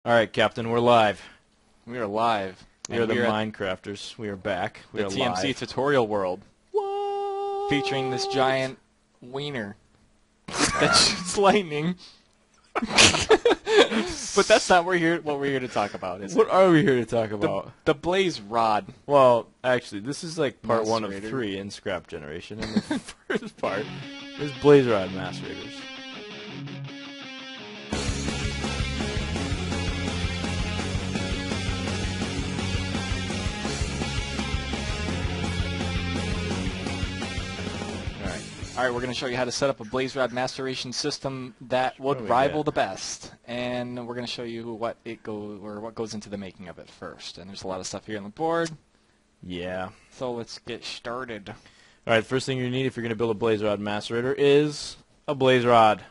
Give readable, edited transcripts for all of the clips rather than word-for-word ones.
All right, Captain, we're live. We are live. We are the Minecrafters. We are back. We the are TMC live. tutorial world. What? Featuring this giant wiener that shoots lightning. But that's not what we're here to talk about, is it? What are we here to talk about? The blaze rod. Well, actually, this is like part 1 of Macerator. 3 in Scrap Generation, and the first part is Blaze Rod Macerators. All right, we're going to show you how to set up a blaze rod maceration system that would rival the best, and we're going to show you what goes into the making of it first. And there's a lot of stuff here on the board. Yeah. So let's get started. All right, the first thing you need if you're going to build a Blaze Rod Macerator is a Blaze Rod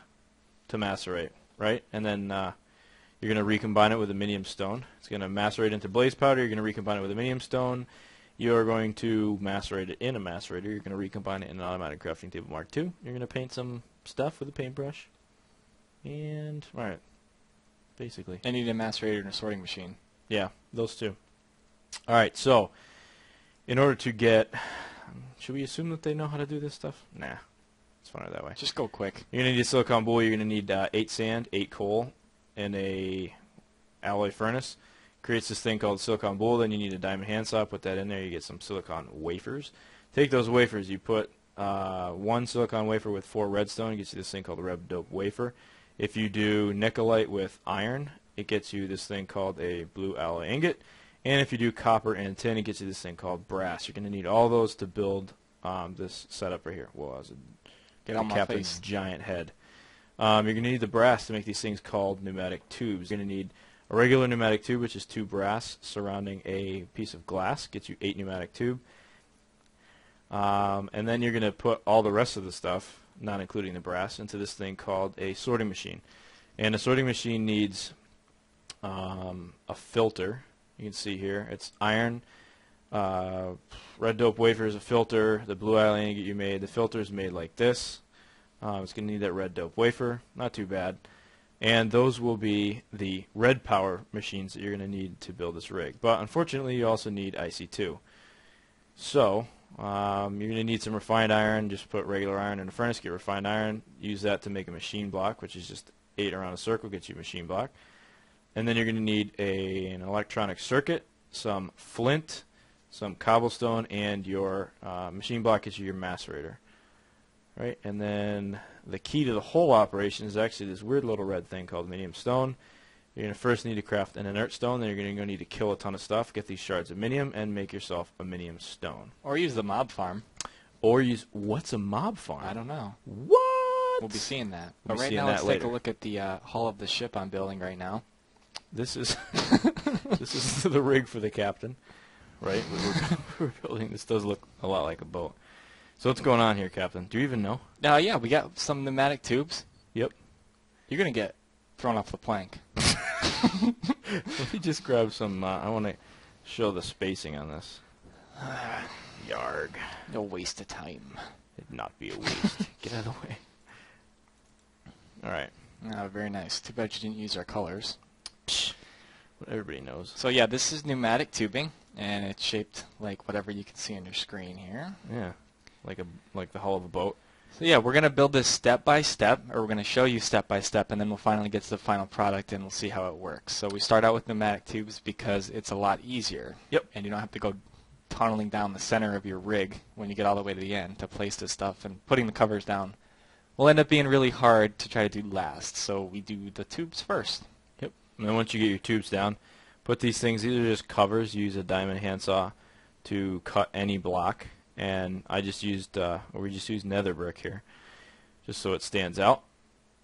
to macerate, right? And then you're going to recombine it with a Minium Stone. It's going to macerate into blaze powder. You're going to recombine it with a Minium Stone. You're going to macerate it in a macerator. You're going to recombine it in an automatic crafting table Mark II. You're going to paint some stuff with a paintbrush. And, alright, basically. I need a macerator and a sorting machine. Yeah, those two. Alright, so, in order to get... Should we assume that they know how to do this stuff? Nah, it's funner that way. Just go quick. You're going to need a silicone bowl. You're going to need 8 sand, 8 coal, and a alloy furnace. Creates this thing called silicone bowl. Then you need a diamond handsaw. Put that in there. You get some silicone wafers. Take those wafers. You put 1 silicone wafer with 4 redstone. It gets you this thing called a red dope wafer. If you do nickelite with iron, it gets you this thing called a blue alloy ingot. And if you do copper and tin, it gets you this thing called brass. You're going to need all those to build this setup right here. Well, as Get on my Captain's face. giant head. You're going to need the brass to make these things called pneumatic tubes. You're going to need a regular pneumatic tube, which is 2 brass surrounding a piece of glass, gets you 8 pneumatic tube. And then you're going to put all the rest of the stuff, not including the brass, into this thing called a sorting machine. And a sorting machine needs a filter. You can see here, it's iron, red dope wafer is a filter, the blue alloy ingot you made. The filter is made like this. It's going to need that red dope wafer, not too bad. And those will be the red power machines that you're going to need to build this rig. But unfortunately, you also need IC2. So, you're going to need some refined iron. Just put regular iron in a furnace, get refined iron. Use that to make a machine block, which is just 8 around a circle, gets you a machine block. And then you're going to need an electronic circuit, some flint, some cobblestone, and your machine block gets you your macerator. Right, and then the key to the whole operation is actually this weird little red thing called Minium Stone. You're going to first need to craft an inert stone, then you're going to need to kill a ton of stuff, get these shards of Minium, and make yourself a Minium Stone. Or use the mob farm. Or use... What's a mob farm? I don't know. What? We'll be seeing that. We'll but right be now, seeing let's that take a later. look at the hull of the ship I'm building right now. This is this is the rig for the captain, right? We're building. This does look a lot like a boat. So what's going on here, Captain? Do you even know? Yeah, we got some pneumatic tubes. Yep. You're going to get thrown off the plank. Let me just grab some... I want to show the spacing on this. Yarg. No waste of time. It'd not be a waste. Get out of the way. All right. Very nice. Too bad you didn't use our colors. Psh, what everybody knows. So yeah, this is pneumatic tubing, and it's shaped like whatever you can see on your screen here. Yeah. Like the hull of a boat. So yeah, we're going to build this step by step, or we're going to show you step by step, and then we'll finally get to the final product and we'll see how it works. So we start out with pneumatic tubes because it's a lot easier. Yep. And you don't have to go tunneling down the center of your rig when you get all the way to the end to place this stuff, and putting the covers down will end up being really hard to try to do last. So we do the tubes first. Yep. And then once you get your tubes down, put these things, these are just covers. Use a diamond handsaw to cut any block. And I just used, we just used nether brick here, just so it stands out.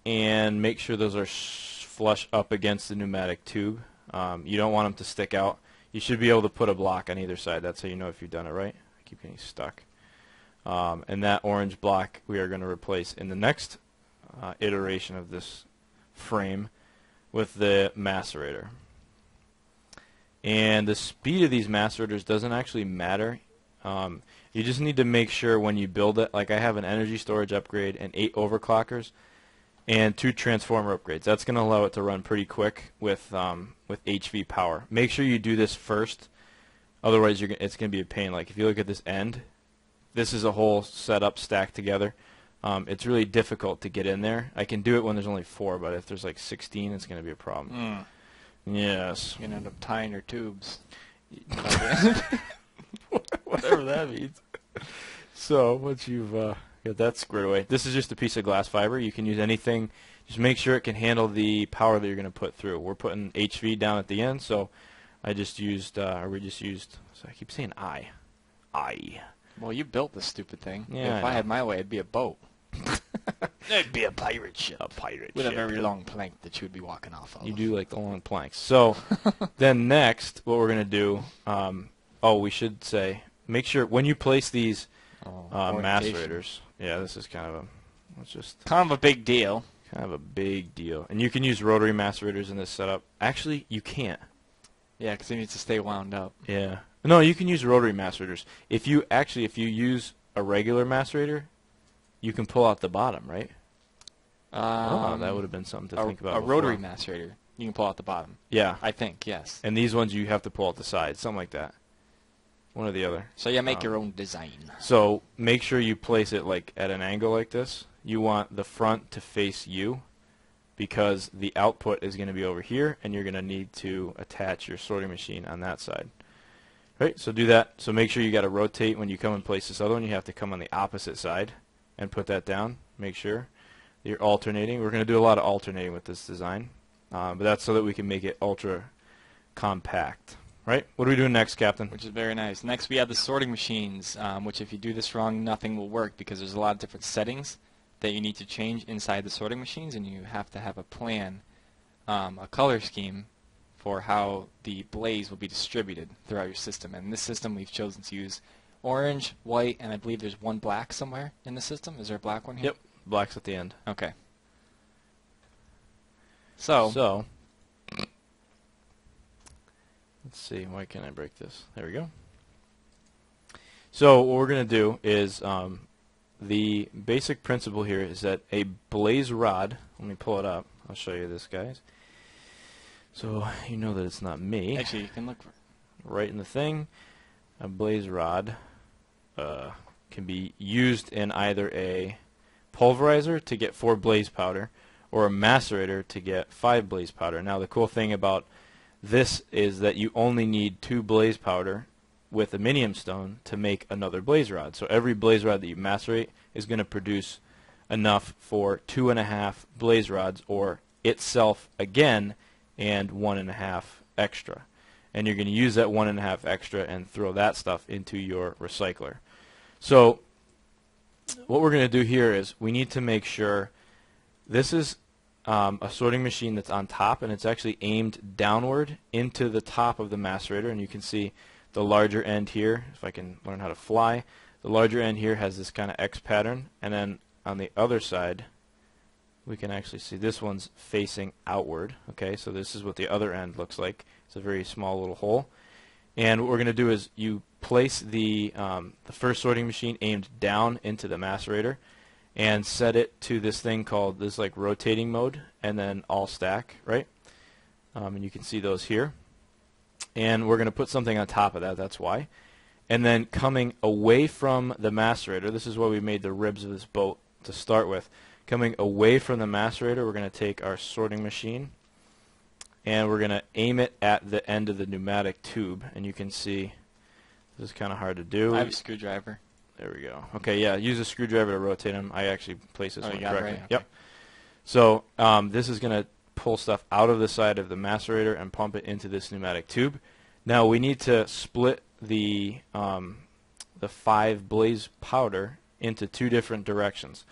And make sure those are flush up against the pneumatic tube. You don't want them to stick out. You should be able to put a block on either side. That's how you know if you've done it right. I keep getting stuck. And that orange block we are going to replace in the next iteration of this frame with the macerator. And the speed of these macerators doesn't actually matter. You just need to make sure when you build it, like I have an energy storage upgrade and 8 overclockers. and 2 transformer upgrades. That's going to allow it to run pretty quick with HV power. Make sure you do this first, otherwise it's going to be a pain. Like if you look at this end, this is a whole setup stacked together. It's really difficult to get in there. I can do it when there's only 4, but if there's like 16, it's going to be a problem. Yes. You're going to end up tying your tubes. Whatever that means. So once you've got that squared away, this is just a piece of glass fiber. You can use anything. Just make sure it can handle the power that you're going to put through. We're putting HV down at the end, so I just used, or we just used, so I keep saying I. Well, you built this stupid thing. Yeah, if I had my way, it'd be a boat. It'd be a pirate ship. A pirate with ship. a very long plank that you would be walking off of. You do like the long planks. So then next, what we're going to do, we should say, make sure when you place these macerators, yeah, this is kind of a big deal. Kind of a big deal. And you can use rotary macerators in this setup. Actually, you can't. Yeah, because it needs to stay wound up. Yeah. No, you can use rotary macerators. If you use a regular macerator, you can pull out the bottom, right? That would have been something to think about. A rotary macerator, you can pull out the bottom. Yeah. I think, yes. And these ones you have to pull out the side, something like that. One or the other. So you make your own design. So make sure you place it like at an angle like this. You want the front to face you because the output is going to be over here, and you're going to need to attach your sorting machine on that side. Right, so do that. So make sure you got to rotate when you come and place this other one. You have to come on the opposite side and put that down. Make sure you're alternating. We're going to do a lot of alternating with this design, but that's so that we can make it ultra compact. Right? What are we doing next, Captain? Which is very nice. Next we have the sorting machines, which if you do this wrong, nothing will work because there's a lot of different settings that you need to change inside the sorting machines, and you have to have a plan, a color scheme for how the blaze will be distributed throughout your system. And in this system we've chosen to use orange, white, and I believe there's one black somewhere in the system. Is there a black one here? Yep, black's at the end. Okay. So let's see, why can't I break this? There we go. So what we're going to do is the basic principle here is that a blaze rod, let me pull it up, I'll show you this, guys. So you know that it's not me. Actually, you can look for right in the thing. A blaze rod can be used in either a pulverizer to get 4 blaze powder or a macerator to get 5 blaze powder. Now the cool thing about this is that you only need 2 blaze powder with a Minium Stone to make another blaze rod. So every blaze rod that you macerate is going to produce enough for 2.5 blaze rods, or itself again, and 1.5 extra. And you're going to use that 1.5 extra and throw that stuff into your recycler. So what we're going to do here is we need to make sure this is a sorting machine that's on top, and it's actually aimed downward into the top of the macerator. And you can see the larger end here, if I can learn how to fly, the larger end here has this kind of X pattern, and then on the other side we can actually see this one's facing outward. Okay, so this is what the other end looks like. It's a very small little hole. And what we're going to do is you place the first sorting machine aimed down into the macerator and set it to this thing called this like rotating mode, and then all stack, right? And you can see those here. And we're going to put something on top of that, that's why. And then coming away from the macerator, this is why we made the ribs of this boat to start with. Coming away from the macerator, we're going to take our sorting machine and we're going to aim it at the end of the pneumatic tube. And you can see this is kind of hard to do. I have a screwdriver. There we go. Okay, yeah, use a screwdriver to rotate them. I actually placed this one correctly. Right? Okay. Yep. So this is going to pull stuff out of the side of the macerator and pump it into this pneumatic tube. Now we need to split the 5 blaze powder into 2 different directions.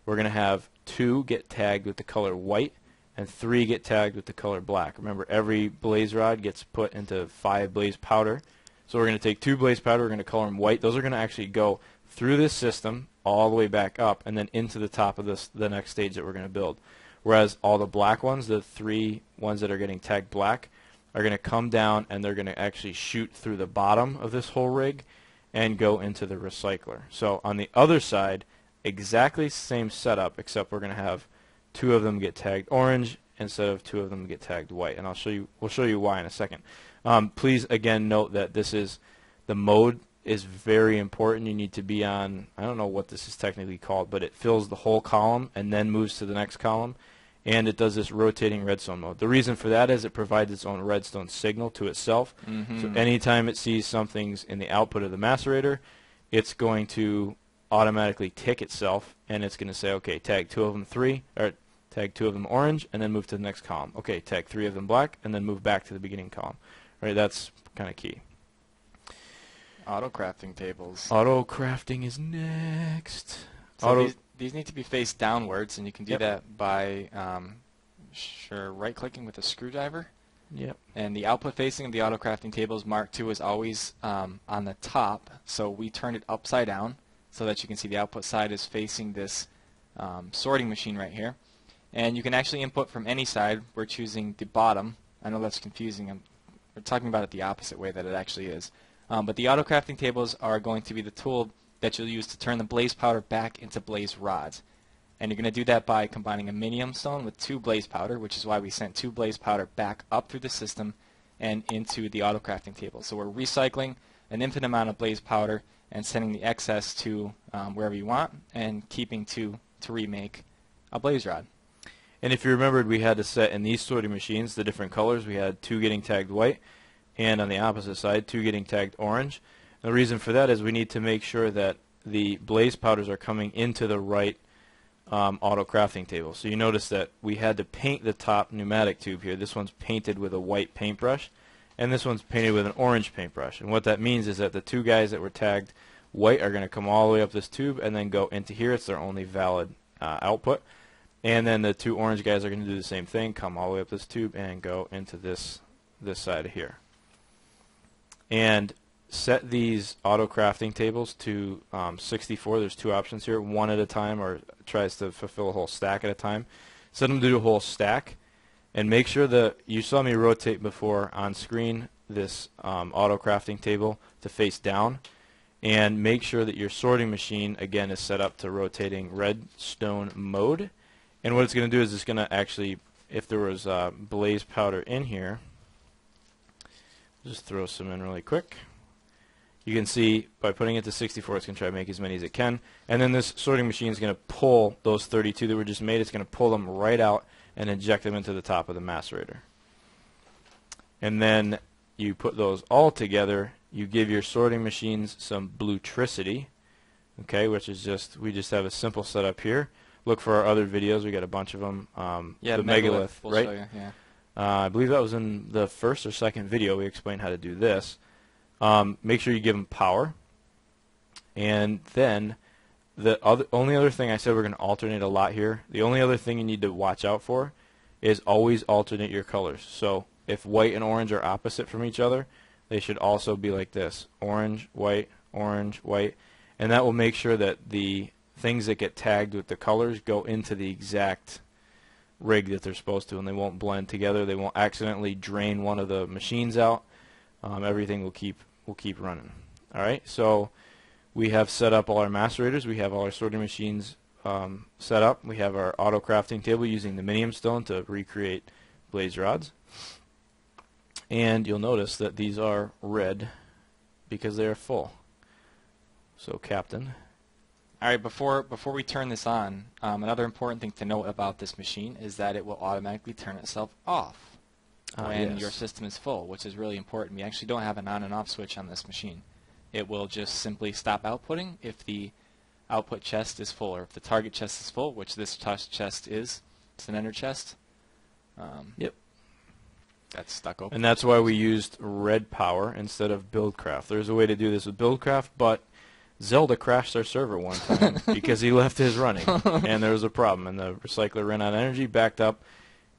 We're going to have 2 get tagged with the color white and 3 get tagged with the color black. Remember, every blaze rod gets put into 5 blaze powder. So we're going to take 2 blaze powder, we're going to color them white. Those are going to actually go through this system all the way back up and then into the top of the next stage that we're going to build. Whereas all the black ones, the 3 ones that are getting tagged black, are going to come down and they're going to actually shoot through the bottom of this whole rig and go into the recycler. So on the other side, exactly the same setup, except we're going to have 2 of them get tagged orange instead of 2 of them get tagged white, and we'll show you why in a second. Please again note that the mode is very important. You need to be on, I don't know what this is technically called, but it fills the whole column and then moves to the next column, and it does this rotating redstone mode. The reason for that is it provides its own redstone signal to itself. So anytime it sees something's in the output of the macerator, it's going to automatically tick itself, and it's going to say, okay, tag 2 of them tag 2 of them orange, and then move to the next column. Okay, tag 3 of them black, and then move back to the beginning column. Right, that's kind of key. Auto-crafting tables. Auto-crafting is next. So these need to be faced downwards, and you can do that by right-clicking with a screwdriver. Yep. And the output facing of the auto-crafting tables Mark II is always on the top, so we turn it upside down so that you can see the output side is facing this sorting machine right here. And you can actually input from any side. We're choosing the bottom. I know that's confusing. We're talking about it the opposite way that it actually is. But the auto-crafting tables are going to be the tool that you'll use to turn the blaze powder back into blaze rods. And you're going to do that by combining a Minium Stone with 2 blaze powder, which is why we sent 2 blaze powder back up through the system and into the auto-crafting table. So we're recycling an infinite amount of blaze powder and sending the excess to wherever you want and keeping to remake a blaze rod. And if you remembered, we had to set in these sorting machines the different colors. We had 2 getting tagged white, and on the opposite side, 2 getting tagged orange. The reason for that is we need to make sure that the blaze powders are coming into the right auto-crafting table. So you notice that we had to paint the top pneumatic tube here. This one's painted with a white paintbrush, and this one's painted with an orange paintbrush. And what that means is that the 2 guys that were tagged white are going to come all the way up this tube and then go into here. It's their only valid output. And then the 2 orange guys are going to do the same thing, come all the way up this tube and go into this side of here. And set these auto-crafting tables to 64. There's 2 options here, 1 at a time, or tries to fulfill a whole stack at a time. Set them to do a whole stack, and make sure that you saw me rotate before on screen this auto-crafting table to face down, and make sure that your sorting machine again is set up to rotating redstone mode. And what it's going to do is it's going to actually, if there was blaze powder in here, just throw some in really quick. You can see by putting it to 64, it's going to try to make as many as it can. And then this sorting machine is going to pull those 32 that were just made. It's going to pull them right out and inject them into the top of the macerator. And then you put those all together. You give your sorting machines some bluetricity, okay, which is just, we just have a simple setup here. Look for our other videos. We got a bunch of them. Yeah, the megalith, we'll right? show you, yeah. I believe that was in the first or second video. We explained how to do this. Make sure you give them power. And then the only other thing I said we're going to alternate a lot here. The only other thing you need to watch out for is always alternate your colors. So if white and orange are opposite from each other, they should also be like this. Orange, white, white. And that will make sure that the things that get tagged with the colors go into the exact rig that they're supposed to, and they won't blend together. They won't accidentally drain one of the machines out. Everything will keep running. All right, so we have set up all our macerators. We have all our sorting machines set up. We have our auto crafting table using the Minium Stone to recreate blaze rods. And you'll notice that these are red because they are full. So Captain. All right, before we turn this on, another important thing to note about this machine is that it will automatically turn itself off when your system is full, which is really important. We actually don't have an on and off switch on this machine. It will just simply stop outputting if the output chest is full, or if the target chest is full, which this chest is. It's an ender chest. Yep. That's stuck open. And that's why we used red power instead of BuildCraft. There's a way to do this with BuildCraft, but Zelda crashed our server one time because he left his running, and there was a problem, and the recycler ran out of energy, backed up,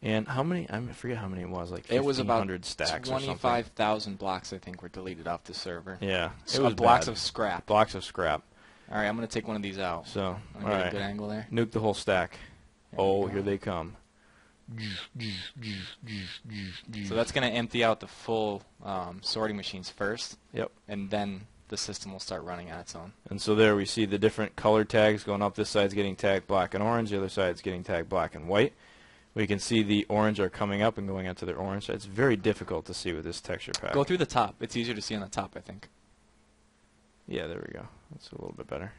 and how many? I forget how many it was, like 1,500 it was about stacks 25,000 blocks, I think, were deleted off the server. Yeah, it was blocks of scrap. Blocks of scrap. All right, I'm going to take one of these out. So, all right, a good angle there. Nuke the whole stack. Oh, here they come. So that's going to empty out the full sorting machines first. Yep. And then the system will start running on its own. And so there we see the different color tags going up. This side's getting tagged black and orange. The other side's getting tagged black and white. We can see the orange are coming up and going onto their orange. It's very difficult to see with this texture pack. Go through the top. It's easier to see on the top, I think. Yeah, there we go. That's a little bit better.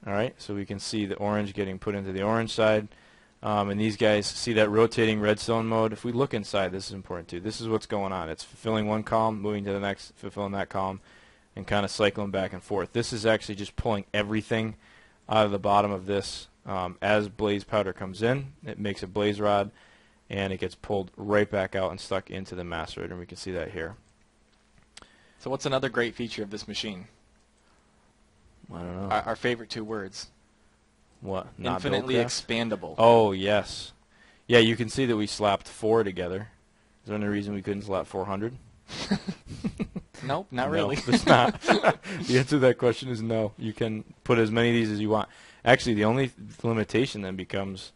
All right, so we can see the orange getting put into the orange side. And these guys see that rotating redstone mode. If we look inside, this is important too. This is what's going on. It's fulfilling one column, moving to the next, fulfilling that column, and kind of cycling back and forth. This is actually just pulling everything out of the bottom of this. As blaze powder comes in, it makes a blaze rod, and it gets pulled right back out and stuck into the macerator, and we can see that here. So what's another great feature of this machine? I don't know. Our favorite 2 words. What? Infinitely expandable. Oh, yes. Yeah, you can see that we slapped 4 together. Is there any reason we couldn't slap 400? Nope, not really. No, there's not. The answer to that question is no. You can put as many of these as you want. Actually, the only limitation then becomes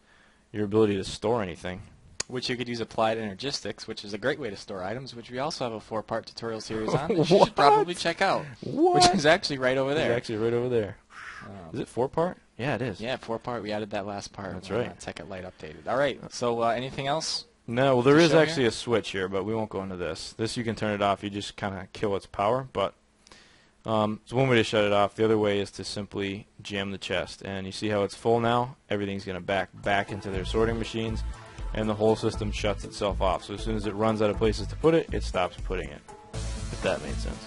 your ability to store anything. Which you could use applied energistics, which is a great way to store items, which we also have a 4-part tutorial series on that you should probably check out. What? Which is actually right over there. It's actually right over there. Is it 4-part? Yeah, it is. Yeah, 4-part. We added that last part. That's right. Tekkit Lite updated. All right. So anything else? No, well, there is show actually here? a switch here, but we won't go into this. This you can turn it off. You just kind of kill its power, but it's one way to shut it off. The other way is to simply jam the chest. And you see how it's full now? Everything's going to back into their sorting machines, and the whole system shuts itself off. So as soon as it runs out of places to put it, it stops putting it, if that made sense.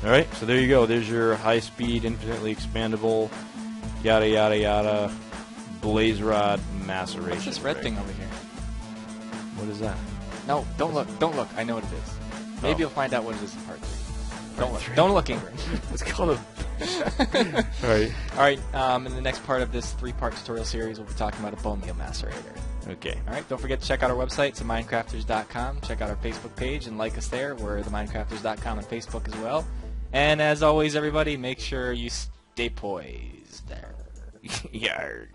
All right, so there you go. There's your high-speed, infinitely expandable, yada, yada, yada, blaze rod maceration. What's this red thing over here? What is that? No, don't look. Don't look. I know what it is. Maybe you'll find out what it is in part 3. Don't look. 3. Don't look, Ingrimmm. It's called a... All right. All right, in the next part of this 3-part tutorial series, we'll be talking about a bone meal macerator. Okay. All right, don't forget to check out our website, it's minecrafters.com. Check out our Facebook page and like us there. We're theminecrafters.com and Facebook as well. And as always, everybody, make sure you stay poised there. Yarg.